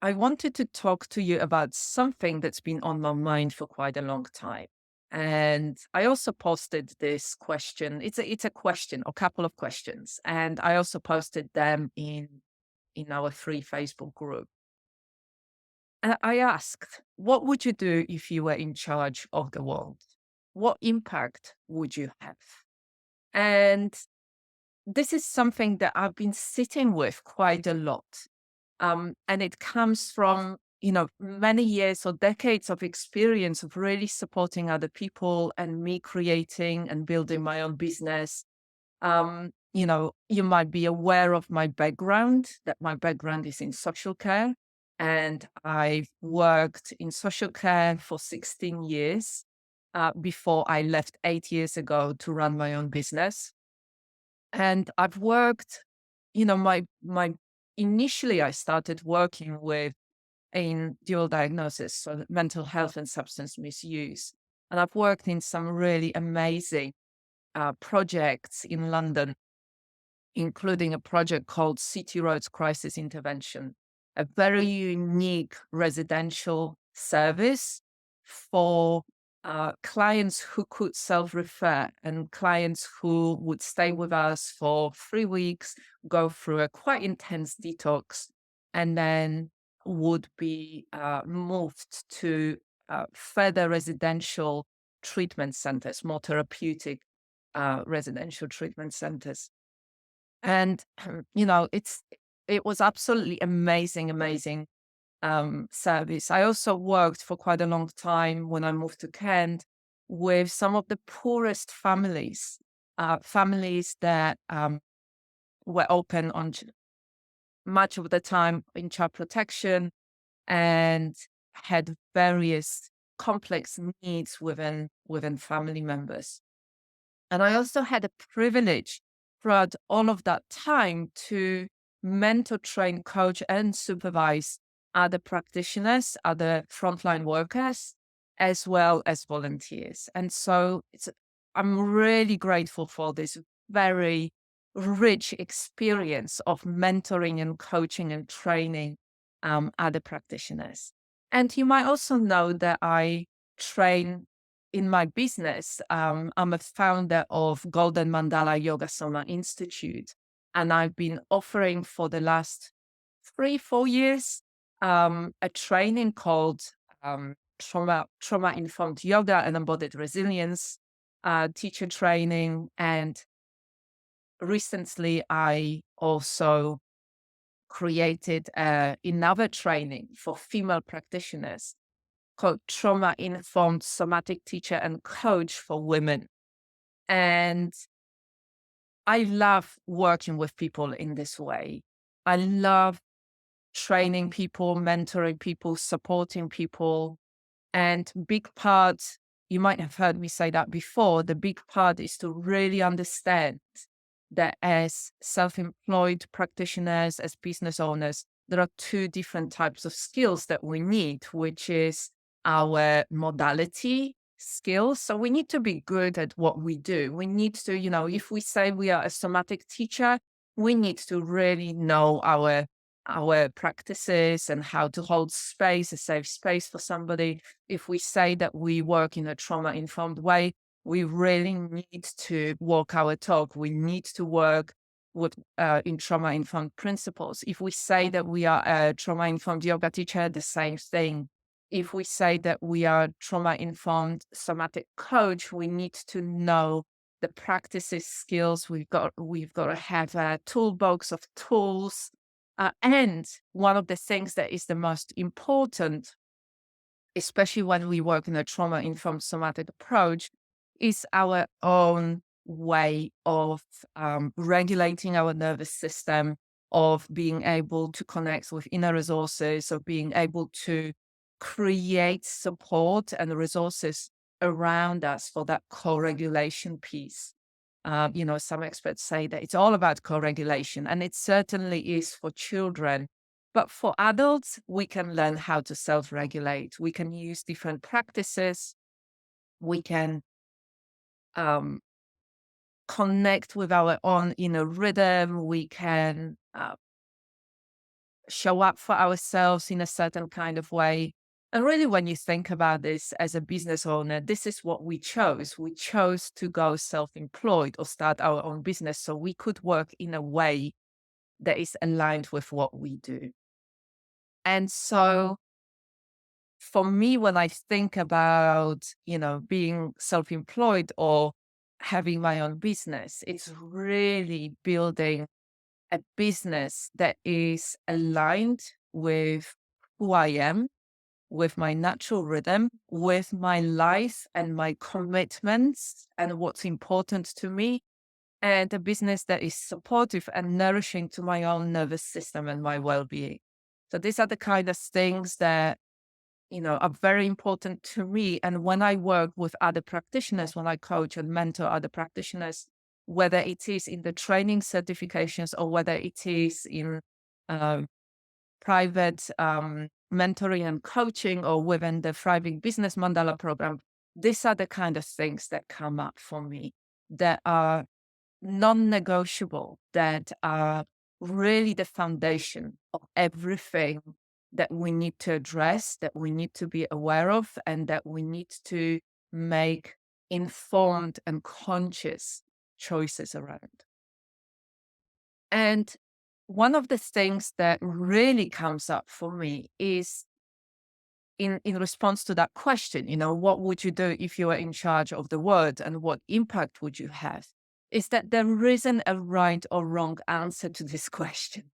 I wanted to talk to you about something that's been on my mind for quite a long time. And I also posted this question. It's a question, a couple of questions. And I also posted them in our free Facebook group. And I asked, what would you do if you were in charge of the world? What impact would you have? And this is something that I've been sitting with quite a lot. And it comes from, many years or decades of experience of really supporting other people and me creating and building my own business. You might be aware of my background, that my background is in social care. And I've worked in social care for 16 years before I left 8 years ago to run my own business. And I've worked, my initially I started working with in dual diagnosis, so mental health and substance misuse. And I've worked in some really amazing projects in London, including a project called City Roads Crisis Intervention, a very unique residential service for clients who could self refer and clients who would stay with us for 3 weeks, go through a quite intense detox, and then would be moved to further residential treatment centers, more therapeutic residential treatment centers. And, it was absolutely amazing, service. I also worked for quite a long time when I moved to Kent with some of the poorest families, families that were open on much of the time in child protection and had various complex needs within family members. And I also had a privilege throughout all of that time to mentor, train, coach, and supervise other practitioners, other frontline workers, as well as volunteers. And so I'm really grateful for this very rich experience of mentoring and coaching and training other practitioners. And you might also know that I train in my business. I'm a founder of Golden Mandala Yoga Soma Institute, and I've been offering for the last 3, 4 years a training called trauma informed yoga and embodied resilience teacher training. And recently, I also created another training for female practitioners called Trauma Informed Somatic Teacher and Coach for Women. And I love working with people in this way. I love training people, mentoring people, supporting people. And big part, you might have heard me say that before, the big part is to really understand that as self-employed practitioners, as business owners, there are two different types of skills that we need, which is our modality skills. So we need to be good at what we do. We need to, if we say we are a somatic teacher, we need to really know our practices and how to hold space, a safe space for somebody. If we say that we work in a trauma informed way, we really need to walk our talk. We need to work with in trauma informed principles. If we say that we are a trauma informed yoga teacher, the same thing. If we say that we are trauma informed somatic coach, we need to know the practices, skills. We've got to have a toolbox of tools. And one of the things that is the most important, especially when we work in a trauma informed somatic approach, is our own way of regulating our nervous system, of being able to connect with inner resources, of being able to create support and resources around us for that co-regulation piece. Some experts say that it's all about co-regulation, and it certainly is for children. But for adults, we can learn how to self-regulate. We can use different practices. We can um, connect with our own inner rhythm. We can show up for ourselves in a certain kind of way. And really, when you think about this as a business owner, this is what we chose. We chose to go self employed or start our own business so we could work in a way that is aligned with what we do. And so, for me, when I think about, being self employed or having my own business, it's really building a business that is aligned with who I am, with my natural rhythm, with my life and my commitments and what's important to me, and a business that is supportive and nourishing to my own nervous system and my well being. So, these are the kind of things that are very important to me. And when I work with other practitioners, when I coach and mentor other practitioners, whether it is in the training certifications or whether it is in um, private mentoring and coaching or within the Thriving Business Mandala program, these are the kind of things that come up for me that are non-negotiable, that are really the foundation of everything that we need to address, that we need to be aware of, and that we need to make informed and conscious choices around. And one of the things that really comes up for me is in response to that question, what would you do if you were in charge of the world and what impact would you have? Is that there isn't a right or wrong answer to this question.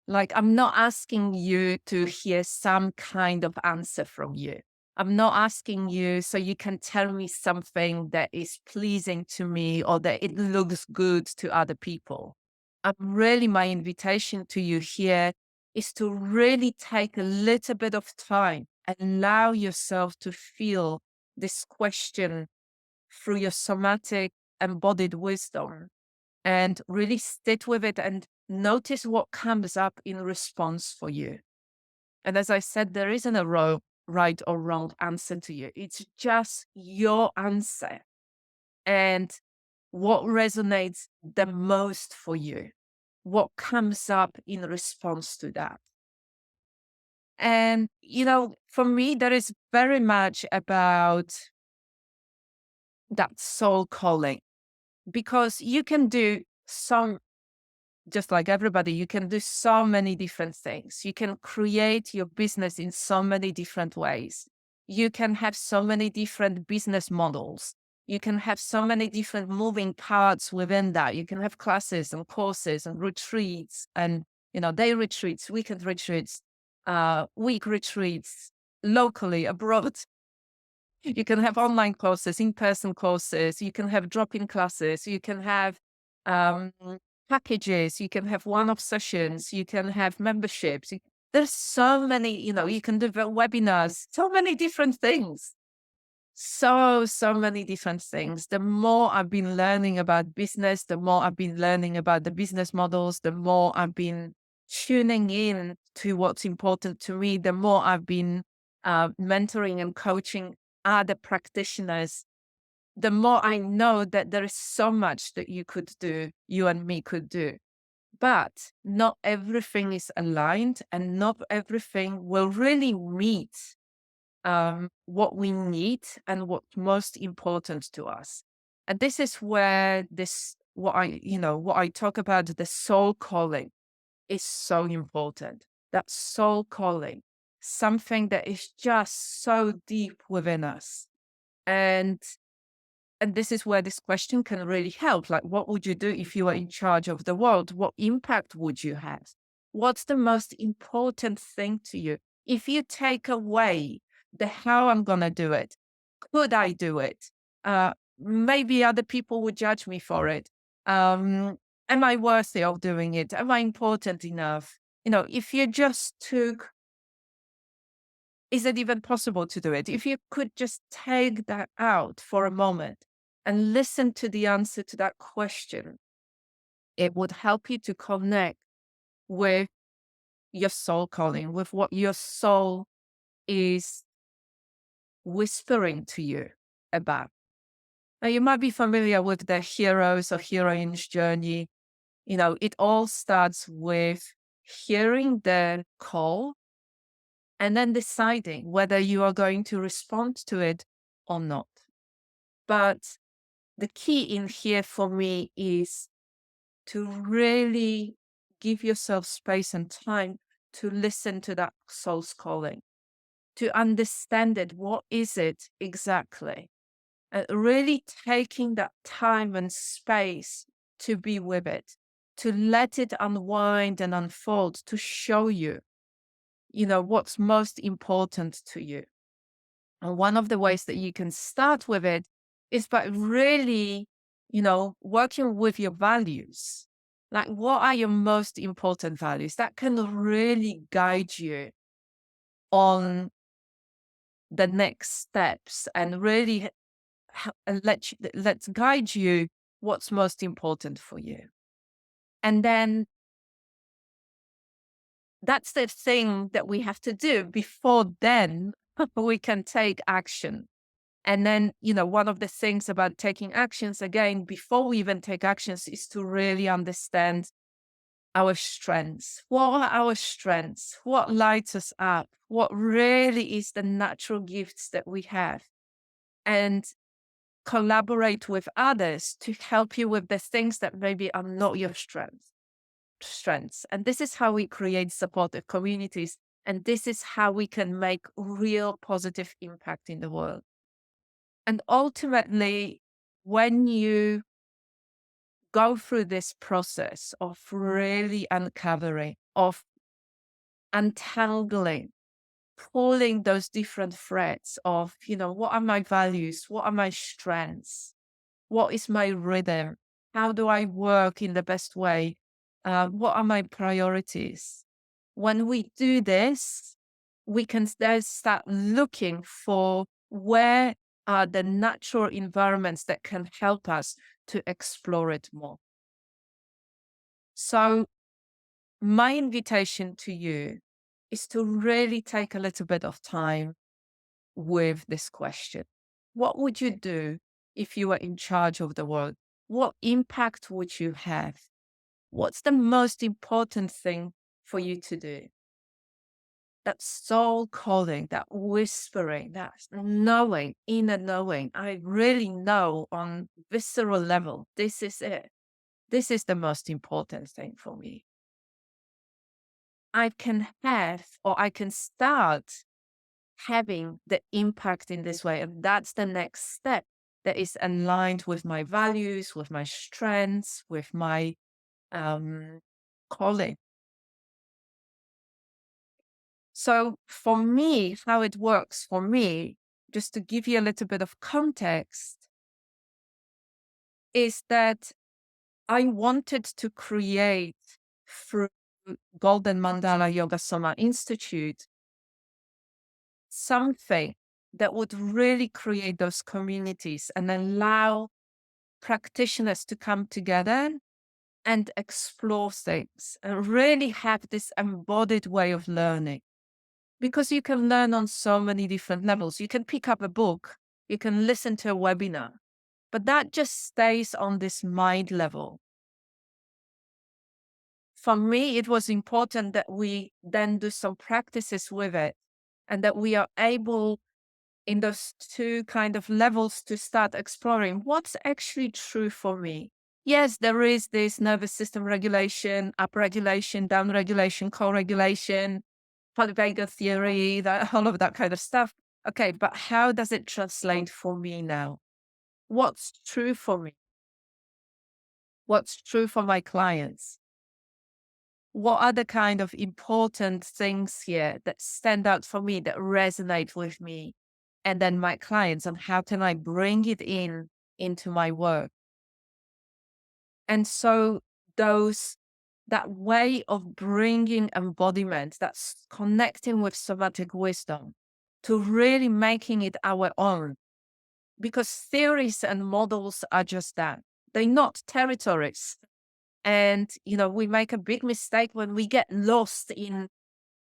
Like, I'm not asking you to hear some kind of answer from you. I'm not asking you so you can tell me something that is pleasing to me or that it looks good to other people. Really, my invitation to you here is to really take a little bit of time and allow yourself to feel this question through your somatic embodied wisdom and really sit with it and notice what comes up in response for you. And as I said, there isn't a right or wrong answer to you. It's just your answer and what resonates the most for you, what comes up in response to that. And, for me, that is very much about that soul calling because you can do some just like everybody, you can do so many different things. You can create your business in so many different ways. You can have so many different business models. You can have so many different moving parts within that. You can have classes and courses and retreats and, day retreats, weekend retreats, week retreats, locally, abroad. You can have online courses, in-person courses. You can have drop-in classes. You can have um, packages. You can have one-off sessions. You can have memberships. There's so many, you can do webinars, so many different things. So many different things. The more I've been learning about business, the more I've been learning about the business models, the more I've been tuning in to what's important to me, the more I've been mentoring and coaching other practitioners, the more I know that there is so much that you and me could do. But not everything is aligned and not everything will really meet what we need and what's most important to us. And this is where what I talk about, the soul calling is so important. That soul calling, something that is just so deep within us. And this is where this question can really help. Like, what would you do if you were in charge of the world? What impact would you have? What's the most important thing to you? If you take away the how I'm going to do it, could I do it? Maybe other people would judge me for it. Am I worthy of doing it? Am I important enough? If you just took, is it even possible to do it? If you could just take that out for a moment and listen to the answer to that question, it would help you to connect with your soul calling, with what your soul is whispering to you about. Now, you might be familiar with the heroes or heroines journey. It all starts with hearing the call and then deciding whether you are going to respond to it or not. But the key in here for me is to really give yourself space and time to listen to that soul's calling, to understand it. What is it exactly? And really taking that time and space to be with it, to let it unwind and unfold, to show you, what's most important to you. And one of the ways that you can start with it is by really, working with your values. Like, what are your most important values that can really guide you on the next steps and really and let's guide you what's most important for you. And then that's the thing that we have to do before then we can take action. And then, one of the things about taking actions, again, before we even take actions, is to really understand our strengths. What are our strengths? What lights us up? What really is the natural gifts that we have? And collaborate with others to help you with the things that maybe are not your strengths. And this is how we create supportive communities. And this is how we can make real positive impact in the world. And ultimately, when you go through this process of really uncovering, of untangling, pulling those different threads of, what are my values? What are my strengths? What is my rhythm? How do I work in the best way? What are my priorities? When we do this, we can then start looking for where are the natural environments that can help us to explore it more. So, my invitation to you is to really take a little bit of time with this question. What would you do if you were in charge of the world? What impact would you have? What's the most important thing for you to do? That soul calling, that whispering, that knowing, inner knowing. I really know on visceral level, this is it. This is the most important thing for me. I can have, or I can start having the impact in this way. And that's the next step that is aligned with my values, with my strengths, with my calling. So for me, how it works for me, just to give you a little bit of context, is that I wanted to create through Golden Mandala Yoga Soma Institute something that would really create those communities and allow practitioners to come together and explore things and really have this embodied way of learning. Because you can learn on so many different levels. You can pick up a book, you can listen to a webinar, but that just stays on this mind level. For me, it was important that we then do some practices with it and that we are able in those two kind of levels to start exploring what's actually true for me. Yes, there is this nervous system regulation, upregulation, downregulation, co-regulation, polyvagal theory, that all of that kind of stuff. Okay, but how does it translate for me now? What's true for me? What's true for my clients? What are the kind of important things here that stand out for me, that resonate with me? And then my clients, and how can I bring it into my work? And so that way of bringing embodiment, that's connecting with somatic wisdom to really making it our own. Because theories and models are just that. They're not territories. And, we make a big mistake when we get lost in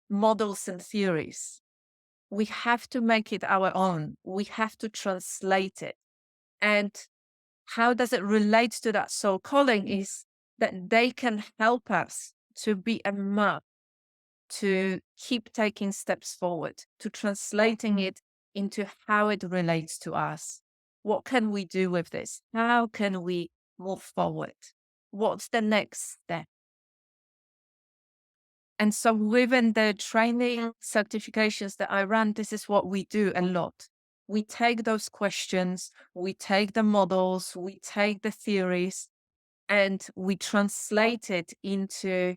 models and theories. We have to make it our own. We have to translate it. And how does it relate to that soul calling is that they can help us to be a map to keep taking steps forward, to translating it into how it relates to us. What can we do with this? How can we move forward? What's the next step? And so within the training certifications that I run, this is what we do a lot. We take those questions, we take the models, we take the theories, and we translate it into,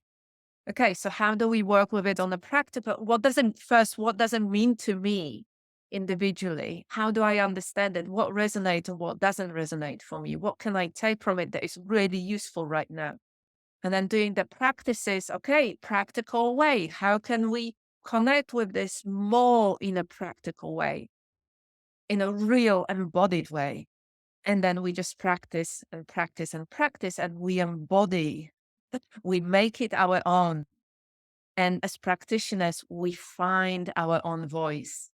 okay, so how do we work with it on a practical? What does it mean to me individually? How do I understand it? What resonates and what doesn't resonate for me? What can I take from it that is really useful right now? And then doing the practices, okay, practical way. How can we connect with this more in a practical way, in a real embodied way? And then we just practice and practice and practice, and we embody, we make it our own. And as practitioners, we find our own voice.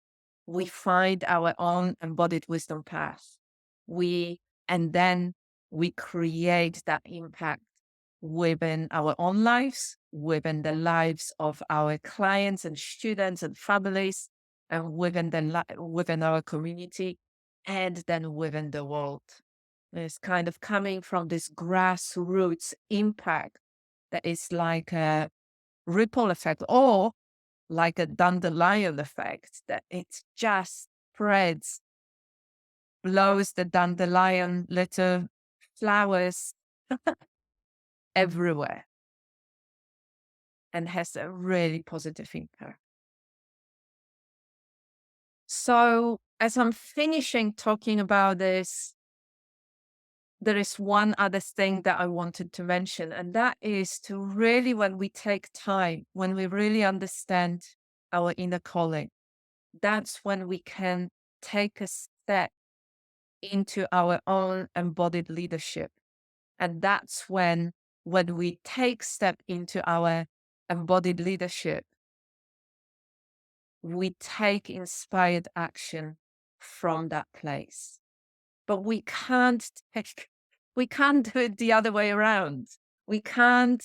We find our own embodied wisdom path. And then we create that impact within our own lives, within the lives of our clients and students and families, and within our community, and then within the world. It's kind of coming from this grassroots impact that is like a ripple effect or like a dandelion effect, that it just spreads, blows the dandelion little flowers everywhere, and has a really positive impact. So as I'm finishing talking about this, there is one other thing that I wanted to mention, and that is to really, when we take time, when we really understand our inner calling, that's when we can take a step into our own embodied leadership. And that's when we take step into our embodied leadership, we take inspired action from that place. But we can't do it the other way around. We can't,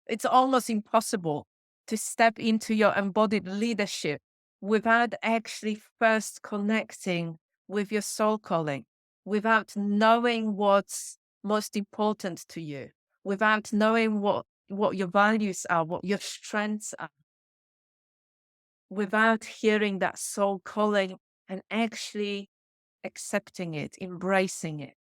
it's almost impossible to step into your embodied leadership without actually first connecting with your soul calling, without knowing what's most important to you, without knowing what your values are, what your strengths are, without hearing that soul calling and actually accepting it, embracing it.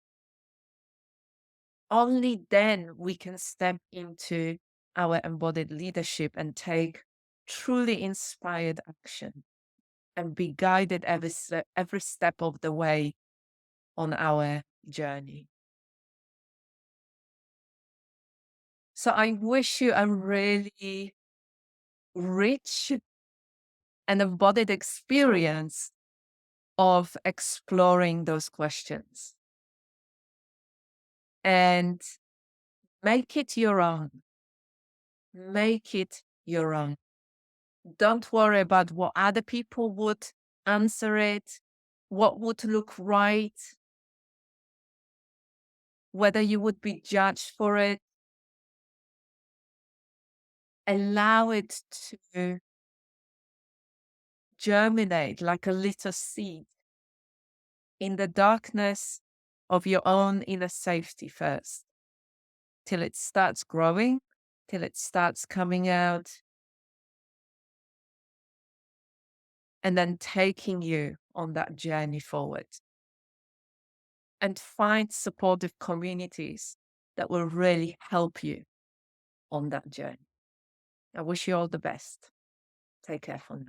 Only then we can step into our embodied leadership and take truly inspired action and be guided every step of the way on our journey. So I wish you a really rich and embodied experience of exploring those questions, and make it your own. Make it your own. Don't worry about what other people would answer it, what would look right, whether you would be judged for it. Allow it to germinate like a little seed in the darkness of your own inner safety first, till it starts growing, till it starts coming out, and then taking you on that journey forward. And find supportive communities that will really help you on that journey. I wish you all the best. Take care for now.